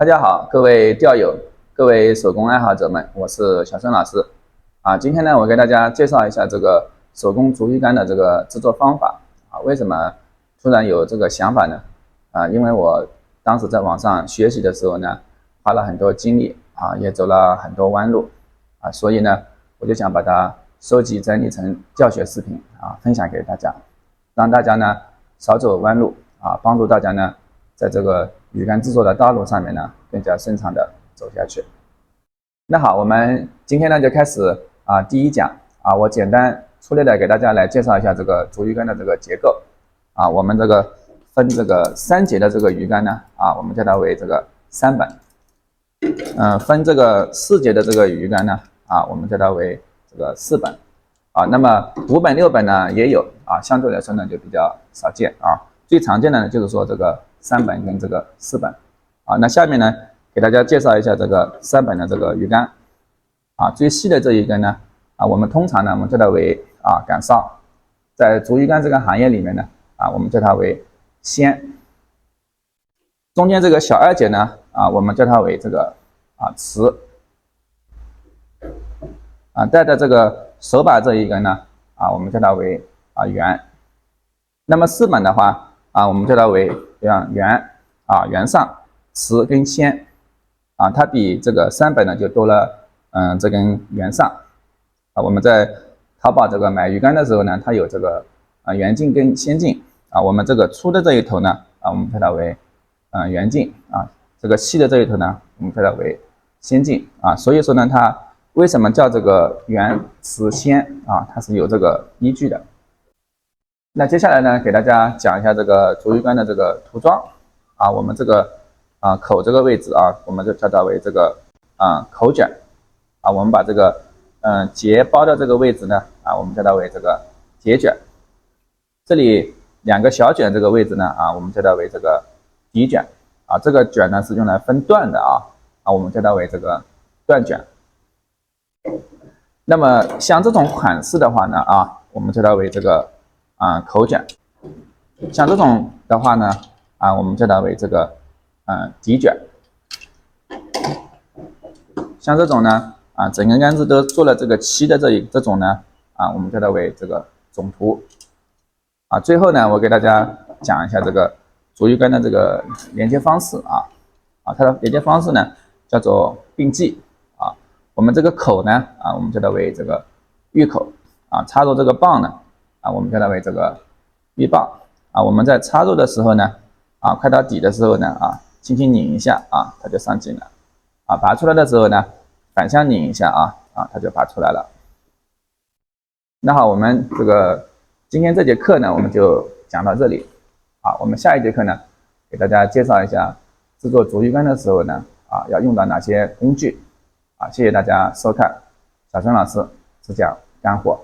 大家好，各位钓友，各位手工爱好者们，我是小孙老师。今天呢，我给大家介绍一下这个手工竹鱼竿的这个制作方法。为什么突然有这个想法呢？因为我当时在网上学习的时候呢，花了很多精力也走了很多弯路所以呢，我就想把它收集整理成教学视频分享给大家，让大家呢少走弯路帮助大家呢在这个鱼竿制作的道路上面呢更加顺畅的走下去。那好，我们今天呢就开始第一讲我简单粗略的给大家来介绍一下这个竹鱼竿的这个结构我们这个分这个3节的这个鱼竿呢我们叫它为这个3本，分这个4节的这个鱼竿呢我们叫它为这个4本那么5本6本呢也有相对来说呢就比较少见最常见的呢就是说这个3本跟这个4本那下面呢给大家介绍一下这个3本的这个鱼竿最细的这一根呢我们通常呢我们叫它为杆梢，在竹鱼竿这个行业里面呢我们叫它为楹，中间这个小2节呢我们叫它为这个匙带的这个手把这一根呢我们叫它为圆。那么4本的话我们叫它为圆圆上匙跟楹它比这个3本呢就多了这根圆上我们在淘宝这个买鱼竿的时候呢，它有这个圆镜跟楹镜我们这个粗的这一头呢我们叫它为圆镜这个细的这一头呢我们叫它为楹镜所以说呢它为什么叫这个圆匙楹它是有这个依据的。那接下来呢给大家讲一下这个竹鱼竿的这个涂装我们这个口这个位置我们就叫它为这个口卷我们把这个结包的这个位置呢我们叫它为这个结卷，这里2个小卷这个位置呢我们叫它为这个底卷这个卷呢是用来分段的我们叫它为这个段卷。那么像这种款式的话呢我们叫它为这个口卷，像这种的话呢我们叫它为这个底卷，像这种呢整根竿子都做了这个漆的这种呢我们叫它为这个总涂最后呢我给大家讲一下这个竹鱼竿的这个连接方式它的连接方式呢叫做并系我们这个口呢我们叫它为这个玉口插入这个棒呢我们叫它为这个玉棒我们在插入的时候呢快到底的时候呢轻轻拧一下它就上劲了拔出来的时候呢反向拧一下它就拔出来了。那好，我们这个今天这节课呢我们就讲到这里我们下一节课呢给大家介绍一下制作竹鱼竿的时候呢要用到哪些工具谢谢大家收看小孙老师只讲干货。